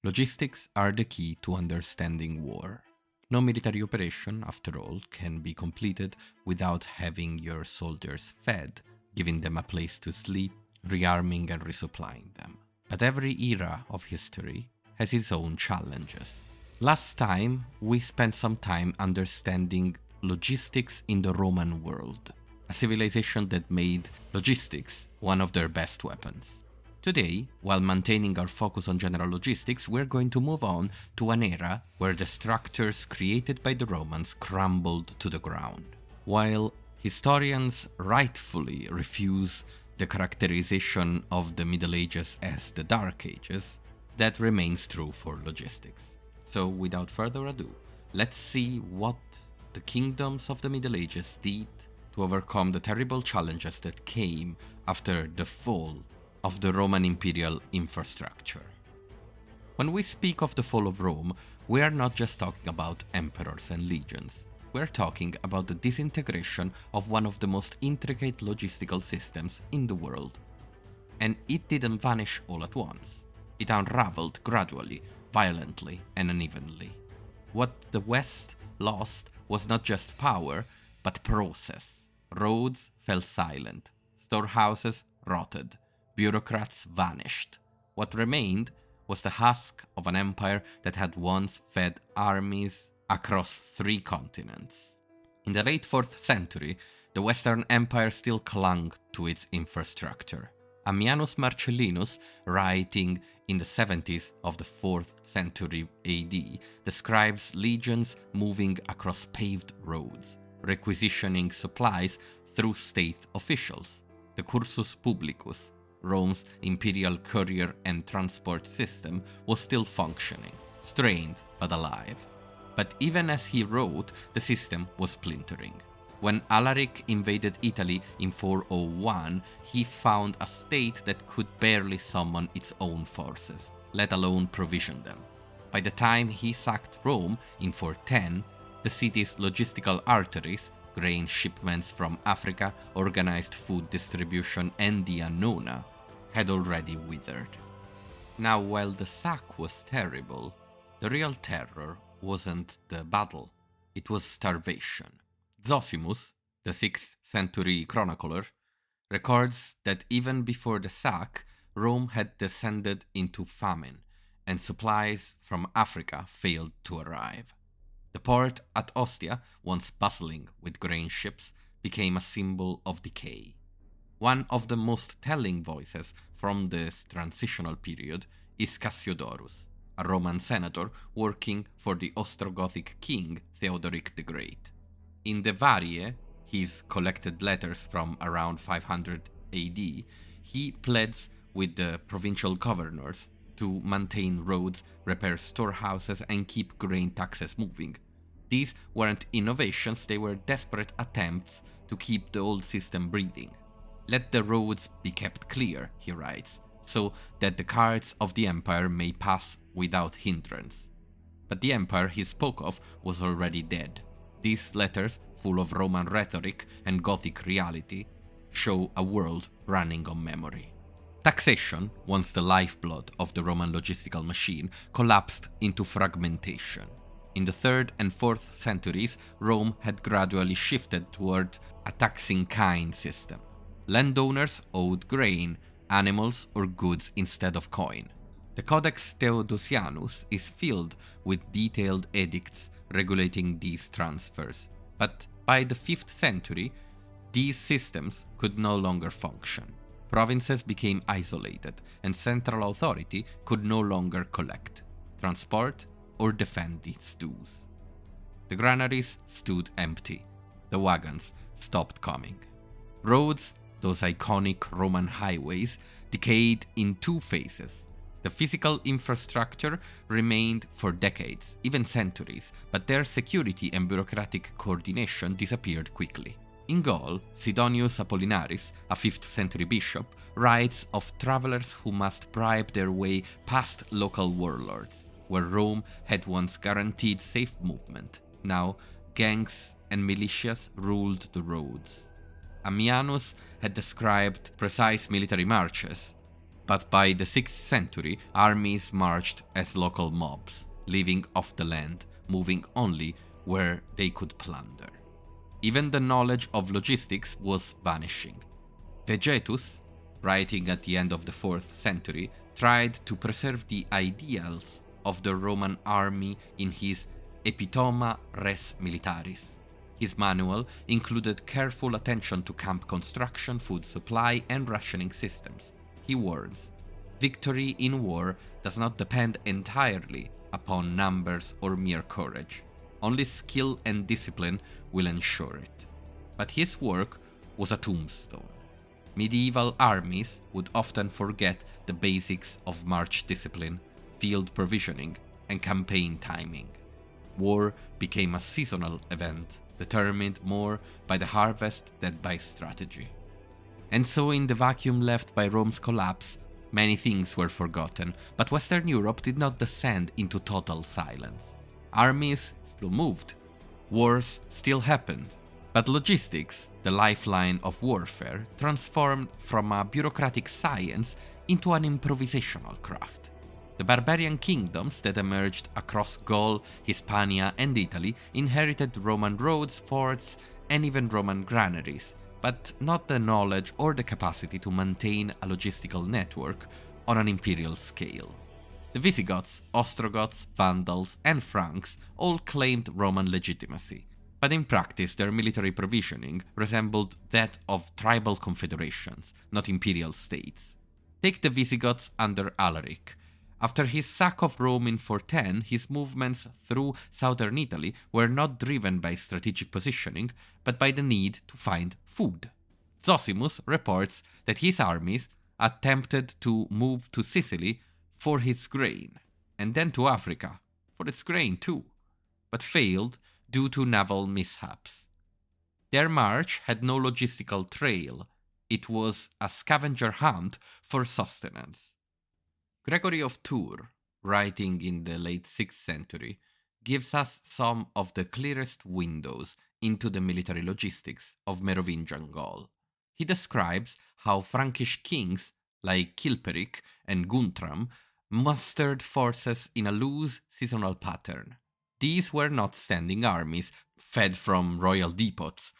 Logistics are the key to understanding war. No military operation, after all, can be completed without having your soldiers fed, giving them a place to sleep, rearming and resupplying them. But every era of history has its own challenges. Last time, we spent some time understanding logistics in the Roman world, a civilization that made logistics one of their best weapons. Today, while maintaining our focus on general logistics, we're going to move on to an era where the structures created by the Romans crumbled to the ground. While historians rightfully refuse the characterization of the Middle Ages as the Dark Ages, that remains true for logistics. So without further ado, let's see what the kingdoms of the Middle Ages did to overcome the terrible challenges that came after the fall of the Roman imperial infrastructure. When we speak of the fall of Rome, we are not just talking about emperors and legions. We're talking about the disintegration of one of the most intricate logistical systems in the world. And it didn't vanish all at once. It unraveled gradually, violently, and unevenly. What the West lost was not just power, but process. Roads fell silent. Storehouses rotted. Bureaucrats vanished. What remained was the husk of an empire that had once fed armies across 3 continents. In the late 4th century, the Western Empire still clung to its infrastructure. Ammianus Marcellinus, writing in the 70s of the 4th century AD, describes legions moving across paved roads, requisitioning supplies through state officials. The cursus publicus, Rome's imperial courier and transport system, was still functioning, strained but alive. But even as he wrote, the system was splintering. When Alaric invaded Italy in 401, he found a state that could barely summon its own forces, let alone provision them. By the time he sacked Rome in 410, the city's logistical arteries, grain shipments from Africa, organized food distribution, and the Annona, had already withered. Now, while the sack was terrible, the real terror wasn't the battle, it was starvation. Zosimus, the 6th century chronicler, records that even before the sack, Rome had descended into famine, and supplies from Africa failed to arrive. The port at Ostia, once bustling with grain ships, became a symbol of decay. One of the most telling voices from this transitional period is Cassiodorus, a Roman senator working for the Ostrogothic king Theodoric the Great. In the Varie, his collected letters from around 500 AD, he pleads with the provincial governors to maintain roads, repair storehouses, and keep grain taxes moving. These weren't innovations, they were desperate attempts to keep the old system breathing. Let the roads be kept clear, he writes, so that the carts of the empire may pass without hindrance. But the empire he spoke of was already dead. These letters, full of Roman rhetoric and Gothic reality, show a world running on memory. Taxation, once the lifeblood of the Roman logistical machine, collapsed into fragmentation. In the 3rd and 4th centuries, Rome had gradually shifted toward a taxing kind system. Landowners owed grain, animals, or goods instead of coin. The Codex Theodosianus is filled with detailed edicts regulating these transfers, but by the 5th century, these systems could no longer function. Provinces became isolated, and central authority could no longer collect, transport, or defend its dues. The granaries stood empty. The wagons stopped coming. Roads, those iconic Roman highways, decayed in 2 phases. The physical infrastructure remained for decades, even centuries, but their security and bureaucratic coordination disappeared quickly. In Gaul, Sidonius Apollinaris, a 5th century bishop, writes of travelers who must bribe their way past local warlords, where Rome had once guaranteed safe movement. Now, gangs and militias ruled the roads. Ammianus had described precise military marches, But by the 6th century, armies marched as local mobs, living off the land, moving only where they could plunder. Even the knowledge of logistics was vanishing. Vegetus, writing at the end of the 4th century, tried to preserve the ideals of the Roman army in his Epitoma Res Militaris. His manual included careful attention to camp construction, food supply, and rationing systems. He warns, victory in war does not depend entirely upon numbers or mere courage. Only skill and discipline will ensure it. But his work was a tombstone. Medieval armies would often forget the basics of march discipline, field provisioning, and campaign timing. War became a seasonal event, determined more by the harvest than by strategy. And so in the vacuum left by Rome's collapse, many things were forgotten, but Western Europe did not descend into total silence. Armies still moved, wars still happened, but logistics, the lifeline of warfare, transformed from a bureaucratic science into an improvisational craft. The barbarian kingdoms that emerged across Gaul, Hispania, and Italy inherited Roman roads, forts, and even Roman granaries, but not the knowledge or the capacity to maintain a logistical network on an imperial scale. The Visigoths, Ostrogoths, Vandals, and Franks all claimed Roman legitimacy, but in practice their military provisioning resembled that of tribal confederations, not imperial states. Take the Visigoths under Alaric. After his sack of Rome in 410, his movements through southern Italy were not driven by strategic positioning, but by the need to find food. Zosimus reports that his armies attempted to move to Sicily for his grain, and then to Africa for its grain too, but failed due to naval mishaps. Their march had no logistical trail. It was a scavenger hunt for sustenance. Gregory of Tours, writing in the late 6th century, gives us some of the clearest windows into the military logistics of Merovingian Gaul. He describes how Frankish kings like Chilperic and Guntram mustered forces in a loose seasonal pattern. These were not standing armies fed from royal depots.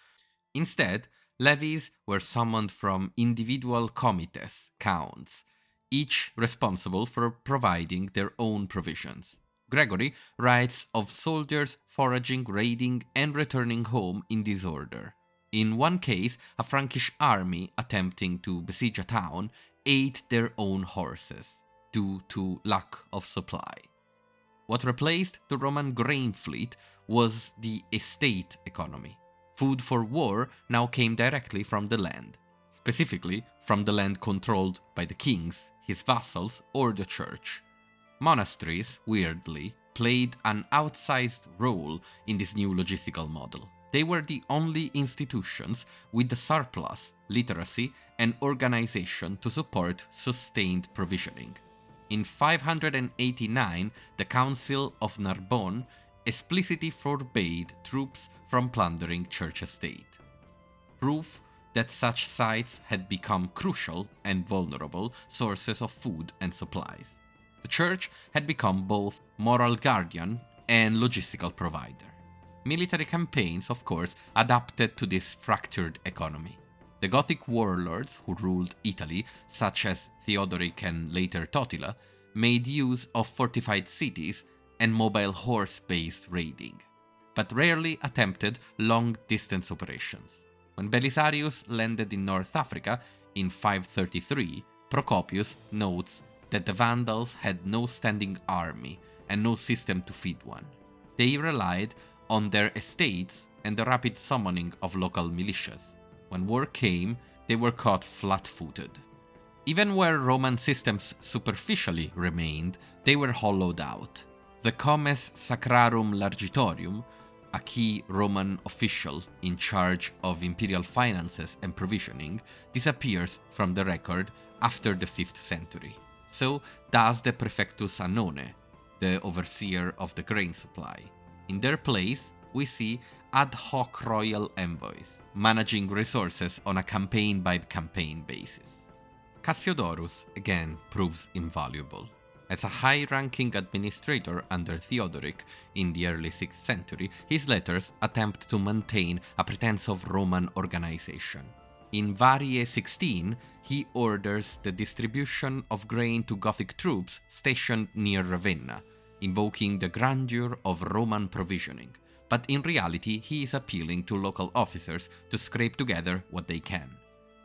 Instead, levies were summoned from individual comites, counts, each responsible for providing their own provisions. Gregory writes of soldiers foraging, raiding, and returning home in this order. In one case, a Frankish army attempting to besiege a town ate their own horses due to lack of supply. What replaced the Roman grain fleet was the estate economy. Food for war now came directly from the land, specifically from the land controlled by the kings, his vassals, or the church. Monasteries, weirdly, played an outsized role in this new logistical model. They were the only institutions with the surplus, literacy, and organization to support sustained provisioning. In 589, the Council of Narbonne explicitly forbade troops from plundering church estate. Proof that such sites had become crucial and vulnerable sources of food and supplies. The church had become both moral guardian and logistical provider. Military campaigns, of course, adapted to this fractured economy. The Gothic warlords who ruled Italy, such as Theodoric and later Totila, made use of fortified cities and mobile horse-based raiding, but rarely attempted long-distance operations. When Belisarius landed in North Africa in 533, Procopius notes that the Vandals had no standing army and no system to feed one. They relied on their estates and the rapid summoning of local militias. When war came, they were caught flat-footed. Even where Roman systems superficially remained, they were hollowed out. The Comes Sacrarum Largitorium, a key Roman official in charge of imperial finances and provisioning, disappears from the record after the 5th century. So does the Praefectus Annone, the overseer of the grain supply. In their place, we see ad hoc royal envoys, managing resources on a campaign-by-campaign basis. Cassiodorus again proves invaluable. As a high-ranking administrator under Theodoric in the early 6th century, his letters attempt to maintain a pretense of Roman organization. In Variae 16, he orders the distribution of grain to Gothic troops stationed near Ravenna, invoking the grandeur of Roman provisioning. But in reality, he is appealing to local officers to scrape together what they can.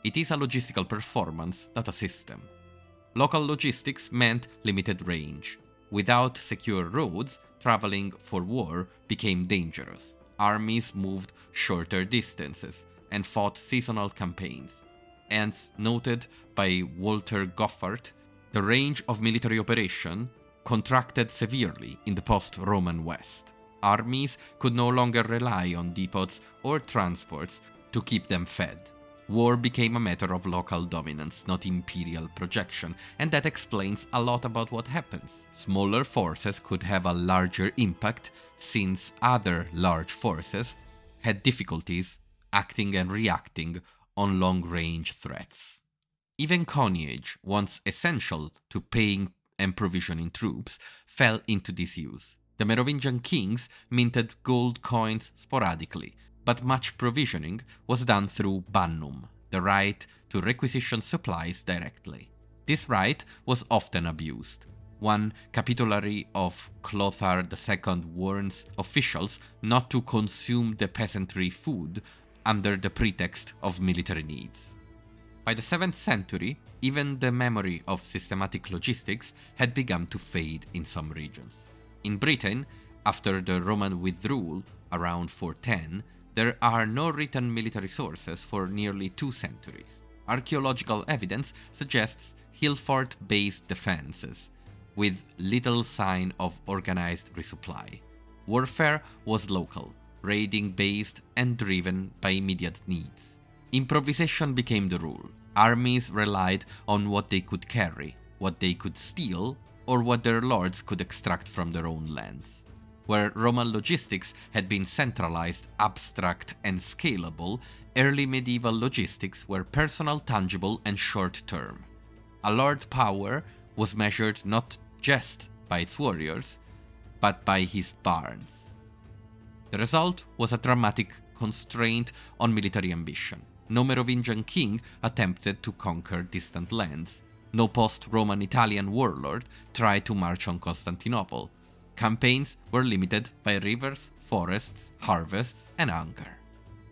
It is a logistical performance, not a system. Local logistics meant limited range. Without secure roads, traveling for war became dangerous. Armies moved shorter distances and fought seasonal campaigns. As noted by Walter Goffart, the range of military operation contracted severely in the post-Roman West. Armies could no longer rely on depots or transports to keep them fed. War became a matter of local dominance, not imperial projection, and that explains a lot about what happens. Smaller forces could have a larger impact since other large forces had difficulties acting and reacting on long-range threats. Even coinage, once essential to paying and provisioning troops, fell into disuse. The Merovingian kings minted gold coins sporadically, but much provisioning was done through bannum, the right to requisition supplies directly. This right was often abused. One capitulary of Clothar II warns officials not to consume the peasantry food under the pretext of military needs. By the 7th century, even the memory of systematic logistics had begun to fade in some regions. In Britain, after the Roman withdrawal around 410, there are no written military sources for nearly 2 centuries. Archaeological evidence suggests hill-fort-based defenses, with little sign of organized resupply. Warfare was local, raiding-based and driven by immediate needs. Improvisation became the rule. Armies relied on what they could carry, what they could steal, or what their lords could extract from their own lands. Where Roman logistics had been centralized, abstract, and scalable, early medieval logistics were personal, tangible, and short-term. A lord power was measured not just by its warriors, but by his barns. The result was a dramatic constraint on military ambition. No Merovingian king attempted to conquer distant lands. No post-Roman Italian warlord tried to march on Constantinople. Campaigns were limited by rivers, forests, harvests, and hunger.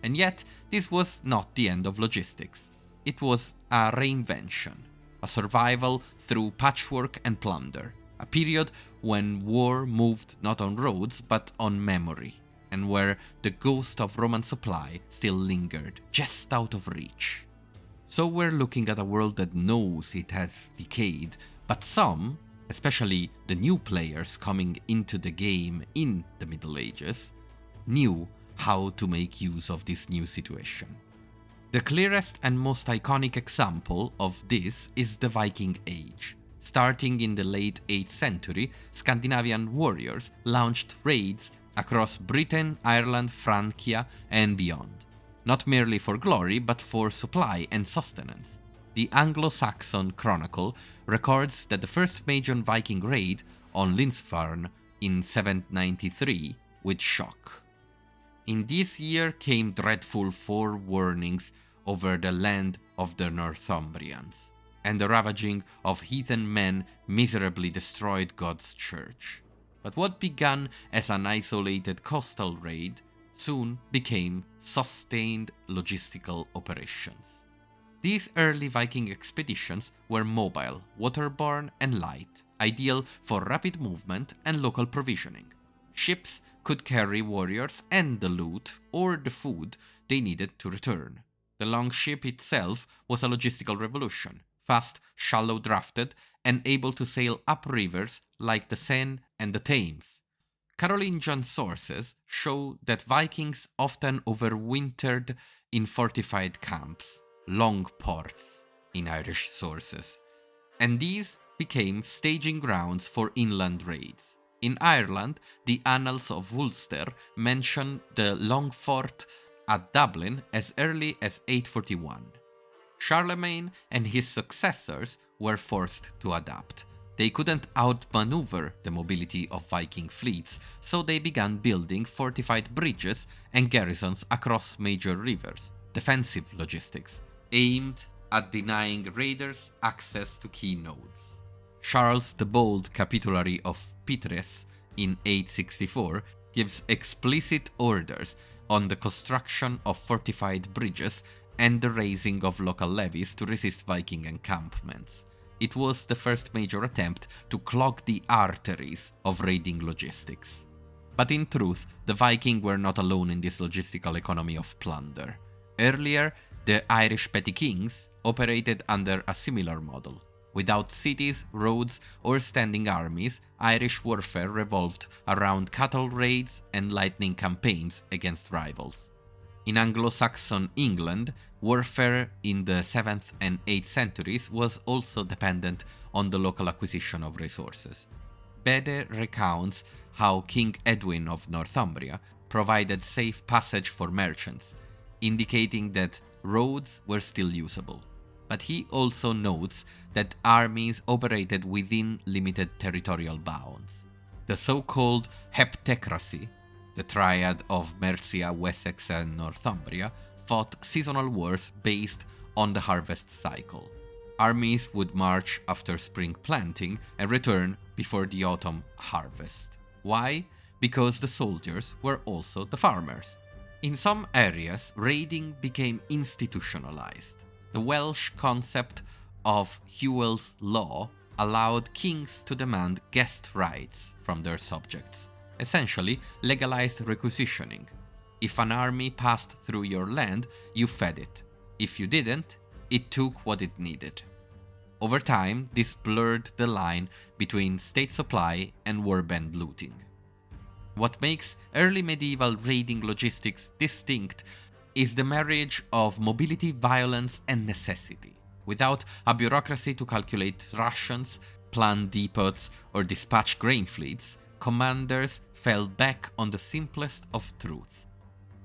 And yet, this was not the end of logistics. It was a reinvention, a survival through patchwork and plunder, a period when war moved not on roads but on memory, and where the ghost of Roman supply still lingered, just out of reach. So we're looking at a world that knows it has decayed, but some, especially the new players coming into the game in the Middle Ages, knew how to make use of this new situation. The clearest and most iconic example of this is the Viking Age. Starting in the late 8th century, Scandinavian warriors launched raids across Britain, Ireland, Francia, and beyond. Not merely for glory, but for supply and sustenance. The Anglo-Saxon Chronicle records that the first major Viking raid on Lindsfarne in 793 with shock. In this year came dreadful forewarnings over the land of the Northumbrians, and the ravaging of heathen men miserably destroyed God's church. But what began as an isolated coastal raid soon became sustained logistical operations. These early Viking expeditions were mobile, waterborne, and light, ideal for rapid movement and local provisioning. Ships could carry warriors and the loot or the food they needed to return. The longship itself was a logistical revolution, fast, shallow drafted, and able to sail up rivers like the Seine and the Thames. Carolingian sources show that Vikings often overwintered in fortified camps, long ports in Irish sources, and these became staging grounds for inland raids. In Ireland, the Annals of Ulster mention the long fort at Dublin as early as 841. Charlemagne and his successors were forced to adapt. They couldn't outmaneuver the mobility of Viking fleets, so they began building fortified bridges and garrisons across major rivers, defensive logistics, aimed at denying raiders access to key nodes. Charles the Bold Capitulary of Pitres in 864 gives explicit orders on the construction of fortified bridges and the raising of local levies to resist Viking encampments. It was the first major attempt to clog the arteries of raiding logistics. But in truth, the Vikings were not alone in this logistical economy of plunder. Earlier, the Irish petty kings operated under a similar model. Without cities, roads, or standing armies, Irish warfare revolved around cattle raids and lightning campaigns against rivals. In Anglo-Saxon England, warfare in the 7th and 8th centuries was also dependent on the local acquisition of resources. Bede recounts how King Edwin of Northumbria provided safe passage for merchants, indicating that roads were still usable. But he also notes that armies operated within limited territorial bounds. The so-called heptecracy, the triad of Mercia, Wessex and Northumbria, fought seasonal wars based on the harvest cycle. Armies would march after spring planting and return before the autumn harvest. Why? Because the soldiers were also the farmers. In some areas, raiding became institutionalized. The Welsh concept of Whewell's law allowed kings to demand guest rights from their subjects, essentially legalized requisitioning. If an army passed through your land, you fed it. If you didn't, it took what it needed. Over time, this blurred the line between state supply and warband looting. What makes early medieval raiding logistics distinct is the marriage of mobility, violence, and necessity. Without a bureaucracy to calculate rations, plan depots, or dispatch grain fleets, commanders fell back on the simplest of truth.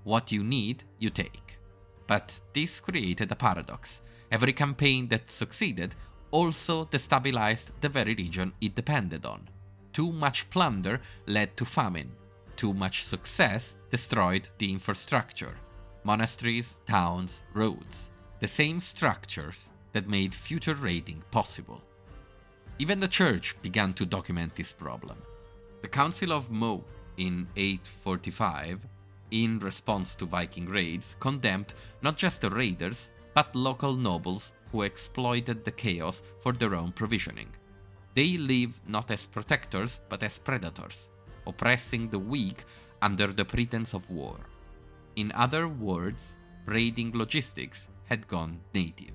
What you need, you take. But this created a paradox. Every campaign that succeeded also destabilized the very region it depended on. Too much plunder led to famine. Too much success destroyed the infrastructure. Monasteries, towns, roads. The same structures that made future raiding possible. Even the church began to document this problem. The Council of Meaux in 845, in response to Viking raids, condemned not just the raiders, but local nobles who exploited the chaos for their own provisioning. They live not as protectors, but as predators, oppressing the weak under the pretense of war. In other words, raiding logistics had gone native.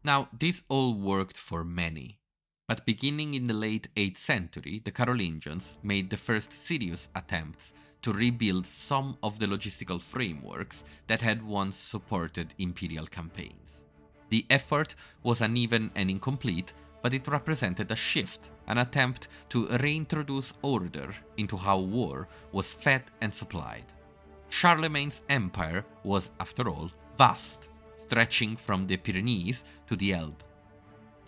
Now, this all worked for many, but beginning in the late 8th century, the Carolingians made the first serious attempts to rebuild some of the logistical frameworks that had once supported imperial campaigns. The effort was uneven and incomplete, but it represented a shift, an attempt to reintroduce order into how war was fed and supplied. Charlemagne's empire was, after all, vast, stretching from the Pyrenees to the Elbe.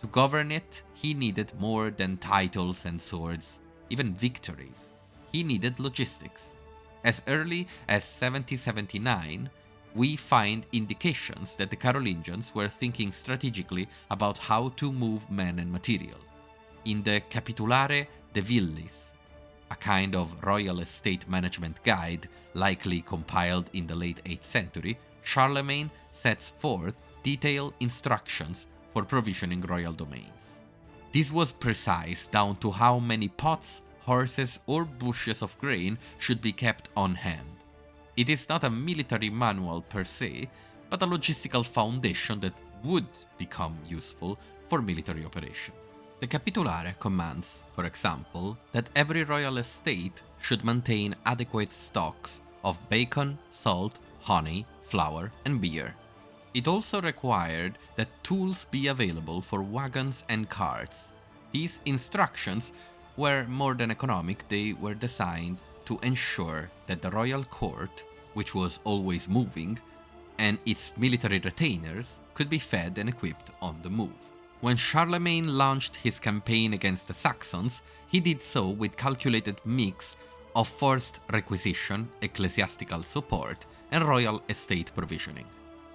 To govern it, he needed more than titles and swords, even victories. He needed logistics. As early as 7079, we find indications that the Carolingians were thinking strategically about how to move men and material. In the Capitulare de Villis, a kind of royal estate management guide likely compiled in the late 8th century, Charlemagne sets forth detailed instructions for provisioning royal domains. This was precise down to how many pots, horses, or bushes of grain should be kept on hand. It is not a military manual per se, but a logistical foundation that would become useful for military operations. The Capitulare commands, for example, that every royal estate should maintain adequate stocks of bacon, salt, honey, flour, and beer. It also required that tools be available for wagons and carts. These instructions were more than economic, they were designed to ensure that the royal court, which was always moving, and its military retainers could be fed and equipped on the move. When Charlemagne launched his campaign against the Saxons, he did so with calculated mix of forced requisition, ecclesiastical support, and royal estate provisioning.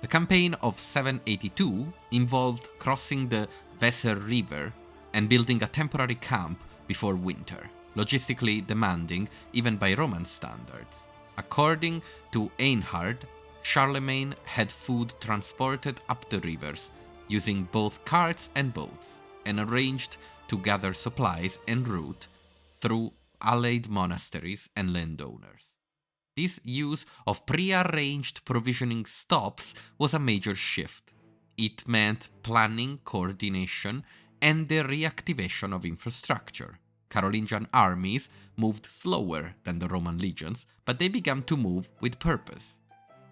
The campaign of 782 involved crossing the Weser River and building a temporary camp before winter, logistically demanding even by Roman standards. According to Einhard, Charlemagne had food transported up the rivers using both carts and boats, and arranged to gather supplies en route through allied monasteries and landowners. This use of pre-arranged provisioning stops was a major shift. It meant planning, coordination, and the reactivation of infrastructure. Carolingian armies moved slower than the Roman legions, but they began to move with purpose.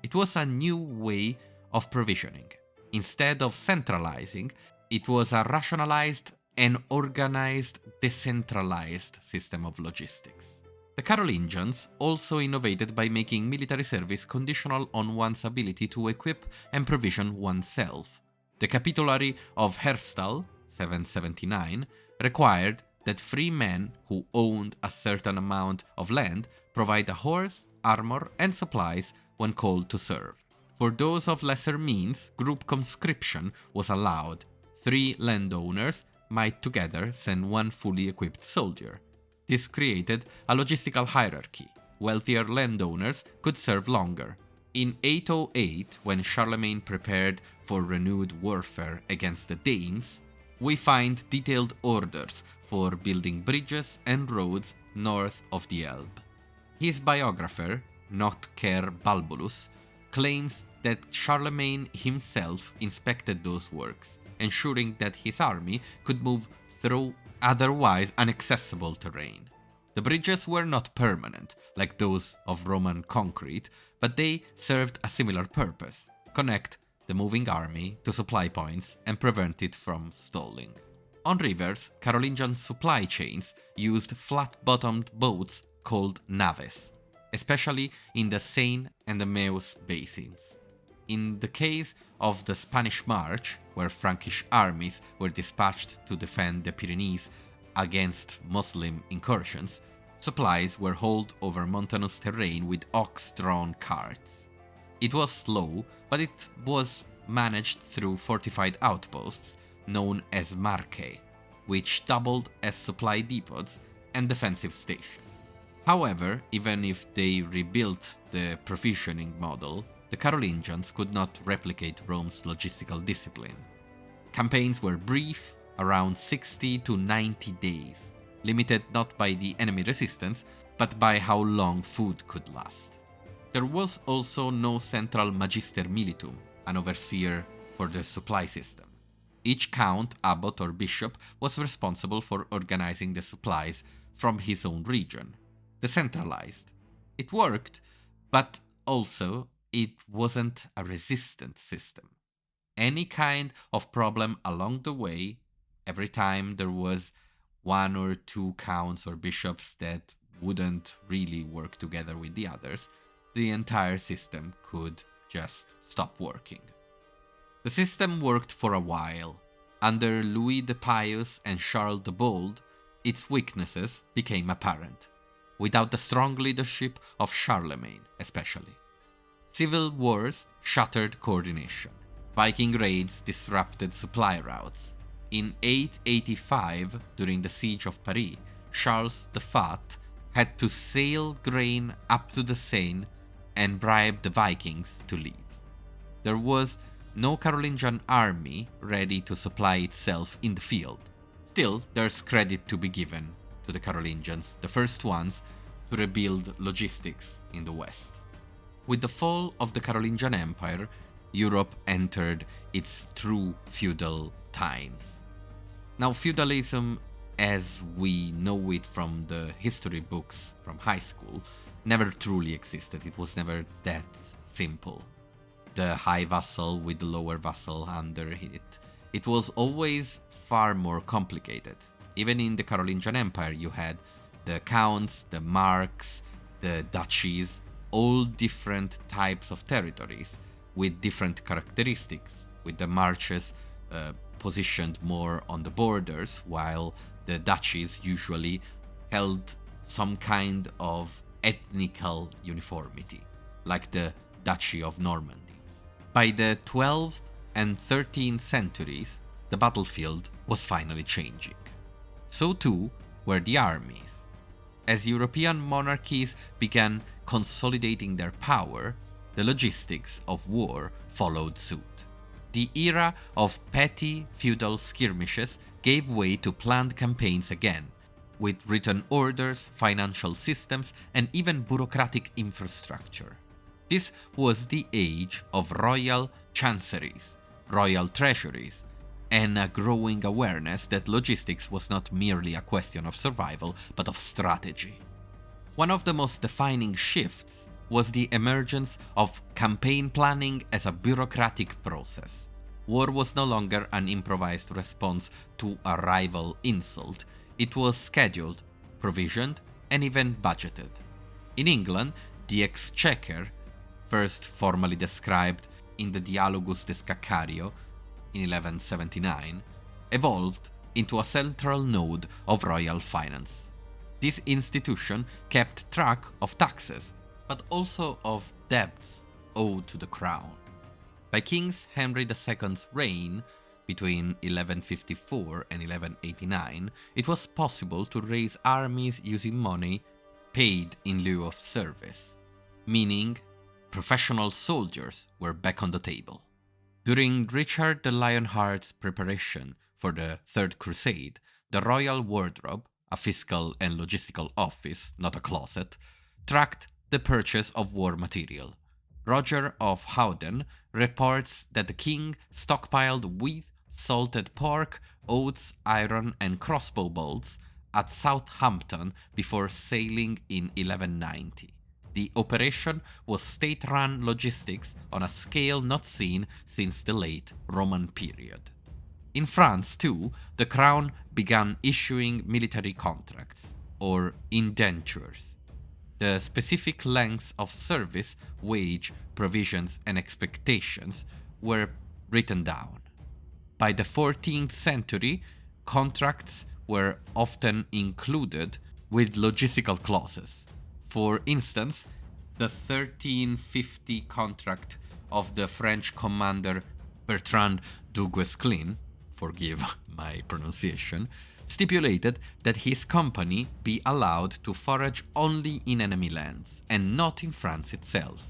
It was a new way of provisioning. Instead of centralizing, it was a rationalized and organized, decentralized system of logistics. The Carolingians also innovated by making military service conditional on one's ability to equip and provision oneself. The Capitulary of Herstal, 779, required that free men who owned a certain amount of land provide a horse, armor, and supplies when called to serve. For those of lesser means, group conscription was allowed. 3 landowners might together send 1 fully equipped soldier. This created a logistical hierarchy. Wealthier landowners could serve longer. In 808, when Charlemagne prepared for renewed warfare against the Danes, we find detailed orders for building bridges and roads north of the Elbe. His biographer, Notker Balbulus, claims that Charlemagne himself inspected those works, ensuring that his army could move through otherwise inaccessible terrain. The bridges were not permanent, like those of Roman concrete, but they served a similar purpose: connect the moving army to supply points and prevent it from stalling. On rivers, Carolingian supply chains used flat-bottomed boats called naves, especially in the Seine and the Meuse basins. In the case of the Spanish March, where Frankish armies were dispatched to defend the Pyrenees against Muslim incursions, supplies were hauled over mountainous terrain with ox-drawn carts. It was slow, but it was managed through fortified outposts known as marcae, which doubled as supply depots and defensive stations. However, even if they rebuilt the provisioning model, the Carolingians could not replicate Rome's logistical discipline. Campaigns were brief, around 60 to 90 days, limited not by the enemy resistance, but by how long food could last. There was also no central magister militum, an overseer for the supply system. Each count, abbot, or bishop was responsible for organizing the supplies from his own region. Decentralized. It worked, but also it wasn't a resistant system. Any kind of problem along the way, every time there was 1 or 2 counts or bishops that wouldn't really work together with the others, the entire system could just stop working. The system worked for a while. Under Louis the Pious and Charles the Bold, its weaknesses became apparent, without the strong leadership of Charlemagne especially. Civil wars shattered coordination. Viking raids disrupted supply routes. In 885, during the siege of Paris, Charles the Fat had to sail grain up to the Seine and bribe the Vikings to leave. There was no Carolingian army ready to supply itself in the field. Still, there's credit to be given to the Carolingians, the first ones to rebuild logistics in the West. With the fall of the Carolingian Empire, Europe entered its true feudal times. Now, feudalism, as we know it from the history books from high school, never truly existed. It was never that simple. The high vassal with the lower vassal under it. It was always far more complicated. Even in the Carolingian Empire, you had the counts, the marks, the duchies, all different types of territories with different characteristics, with the marches positioned more on the borders, while the duchies usually held some kind of ethnical uniformity, like the Duchy of Normandy. By the 12th and 13th centuries, the battlefield was finally changing. So too were the armies. As European monarchies began consolidating their power, the logistics of war followed suit. The era of petty feudal skirmishes gave way to planned campaigns again, with written orders, financial systems, and even bureaucratic infrastructure. This was the age of royal chanceries, royal treasuries, and a growing awareness that logistics was not merely a question of survival, but of strategy. One of the most defining shifts was the emergence of campaign planning as a bureaucratic process. War was no longer an improvised response to a rival insult. It was scheduled, provisioned, and even budgeted. In England, the exchequer, first formally described in the Dialogus de Scaccario in 1179, evolved into a central node of royal finance. This institution kept track of taxes, but also of debts owed to the crown. By King Henry II's reign, between 1154 and 1189, it was possible to raise armies using money paid in lieu of service, meaning professional soldiers were back on the table. During Richard the Lionheart's preparation for the Third Crusade, the Royal Wardrobe, a fiscal and logistical office, not a closet, tracked the purchase of war material. Roger of Howden reports that the king stockpiled wheat, salted pork, oats, iron, and crossbow bolts at Southampton before sailing in 1190. The operation was state-run logistics on a scale not seen since the late Roman period. In France, too, the crown began issuing military contracts, or indentures. The specific lengths of service, wage, provisions, and expectations were written down. By the 14th century, contracts were often included with logistical clauses. For instance, the 1350 contract of the French commander Bertrand du Guesclin, forgive my pronunciation, stipulated that his company be allowed to forage only in enemy lands and not in France itself.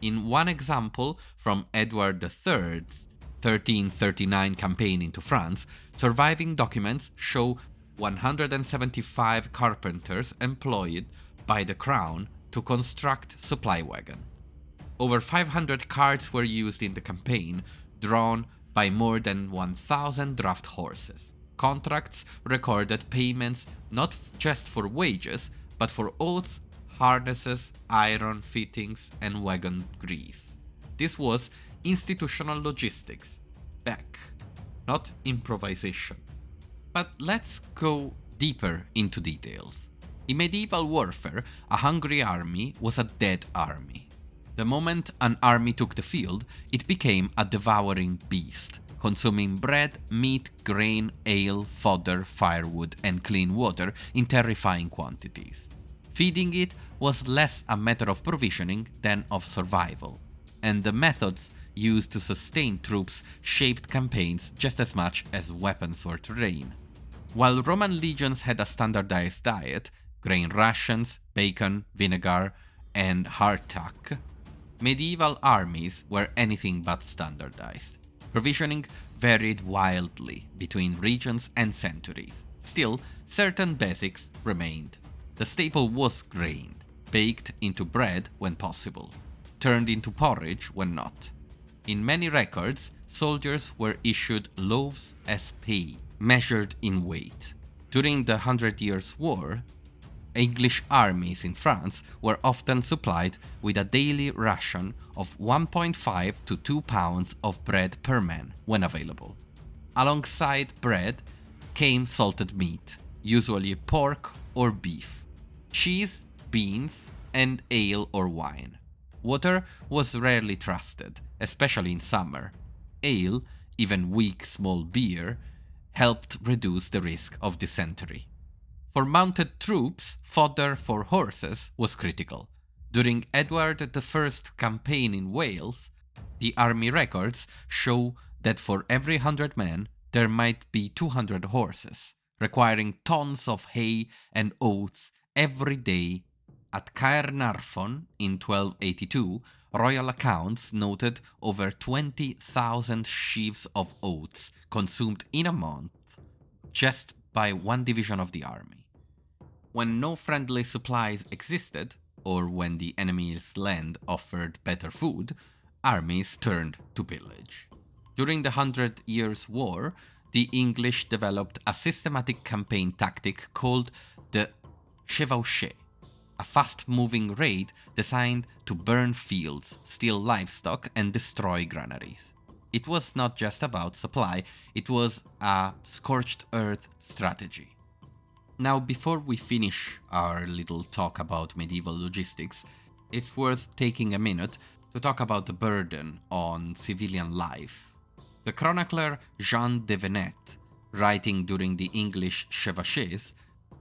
In one example from Edward III's 1339 campaign into France, surviving documents show 175 carpenters employed by the crown to construct supply wagon. Over 500 carts were used in the campaign, drawn by more than 1,000 draft horses. Contracts recorded payments not just for wages, but for oats, harnesses, iron fittings, and wagon grease. This was institutional logistics, back, not improvisation. But let's go deeper into details. In medieval warfare, a hungry army was a dead army. The moment an army took the field, it became a devouring beast, consuming bread, meat, grain, ale, fodder, firewood, and clean water in terrifying quantities. Feeding it was less a matter of provisioning than of survival, and the methods used to sustain troops shaped campaigns just as much as weapons or terrain. While Roman legions had a standardized diet, grain rations, bacon, vinegar, and hardtack, medieval armies were anything but standardized. Provisioning varied wildly between regions and centuries. Still, certain basics remained. The staple was grain, baked into bread when possible, turned into porridge when not. In many records, soldiers were issued loaves as pay, measured in weight. During the 100 Years' War, English armies in France were often supplied with a daily ration of 1.5 to 2 pounds of bread per man when available. Alongside bread came salted meat, usually pork or beef, cheese, beans, and ale or wine. Water was rarely trusted, especially in summer. ale, even weak small beer, helped reduce the risk of dysentery. For mounted troops, fodder for horses was critical. During Edward I's campaign in Wales, the army records show that for every 100 men, there might be 200 horses, requiring tons of hay and oats every day. At Caernarfon in 1282, royal accounts noted over 20,000 sheaves of oats consumed in a month just by one division of the army. When no friendly supplies existed, or when the enemy's land offered better food, armies turned to pillage. During the Hundred Years' War, the English developed a systematic campaign tactic called the chevauchée, a fast-moving raid designed to burn fields, steal livestock, and destroy granaries. It was not just about supply, it was a scorched earth strategy. Now, before we finish our little talk about medieval logistics, it's worth taking a minute to talk about the burden on civilian life. The chronicler Jean de Venette, writing during the English chevauchées,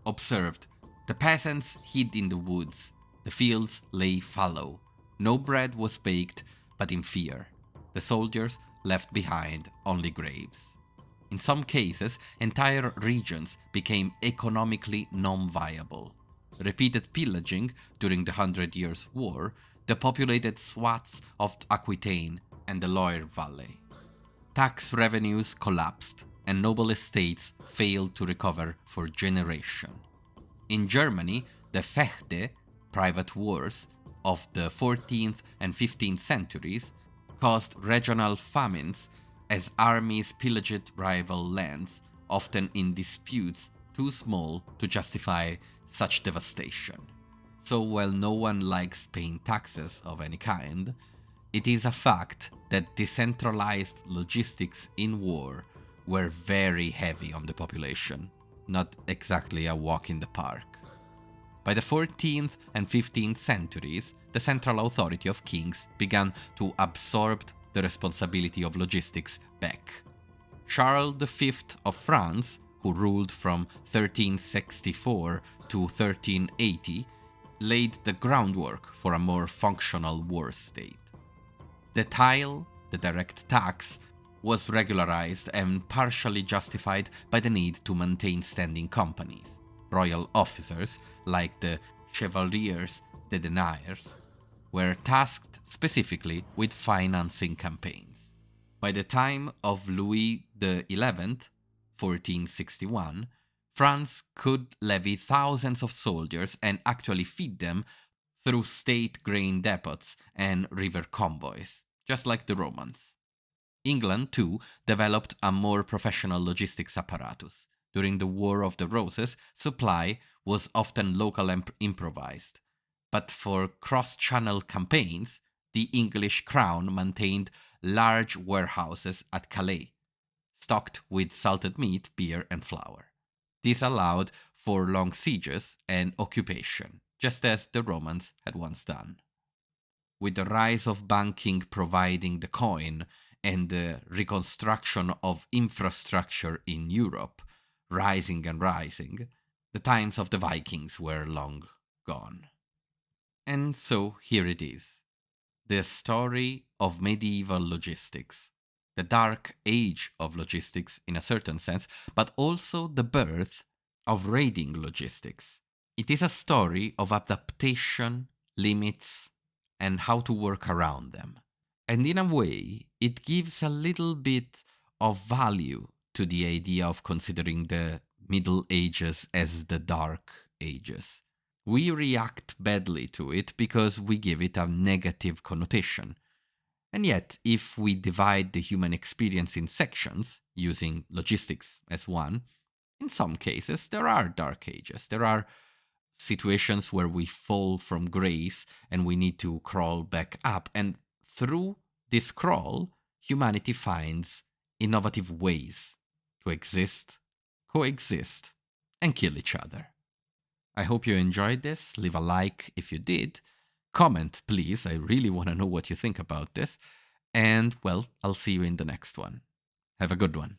observed, "The peasants hid in the woods, the fields lay fallow, no bread was baked but in fear. The soldiers left behind only graves." In some cases, entire regions became economically non-viable. Repeated pillaging during the Hundred Years' War depopulated swaths of Aquitaine and the Loire Valley. Tax revenues collapsed, and noble estates failed to recover for generations. In Germany, the Fechte, private wars, of the 14th and 15th centuries caused regional famines as armies pillaged rival lands, often in disputes too small to justify such devastation. So while no one likes paying taxes of any kind, it is a fact that decentralized logistics in war were very heavy on the population, not exactly a walk in the park. By the 14th and 15th centuries, the central authority of kings began to absorb the responsibility of logistics back. Charles V of France, who ruled from 1364 to 1380, laid the groundwork for a more functional war state. The tille, the direct tax, was regularized and partially justified by the need to maintain standing companies. Royal officers, like the Chevaliers de Deniers, were tasked specifically with financing campaigns. By the time of Louis XI, 1461, France could levy thousands of soldiers and actually feed them through state grain depots and river convoys, just like the Romans. England, too, developed a more professional logistics apparatus. During the War of the Roses, supply was often local and improvised. But for cross-channel campaigns, the English crown maintained large warehouses at Calais, stocked with salted meat, beer, and flour. This allowed for long sieges and occupation, just as the Romans had once done. With the rise of banking providing the coin and the reconstruction of infrastructure in Europe rising and rising, the times of the Vikings were long gone. And so here it is, the story of medieval logistics, the dark age of logistics in a certain sense, but also the birth of raiding logistics. It is a story of adaptation, limits, and how to work around them. And in a way, it gives a little bit of value to the idea of considering the Middle Ages as the Dark Ages. We react badly to it because we give it a negative connotation. And yet, if we divide the human experience in sections, using logistics as one, in some cases there are dark ages. There are situations where we fall from grace and we need to crawl back up. And through this crawl, humanity finds innovative ways to exist, coexist, and kill each other. I hope you enjoyed this. Leave a like if you did. Comment, please. I really want to know what you think about this. And, well, I'll see you in the next one. Have a good one.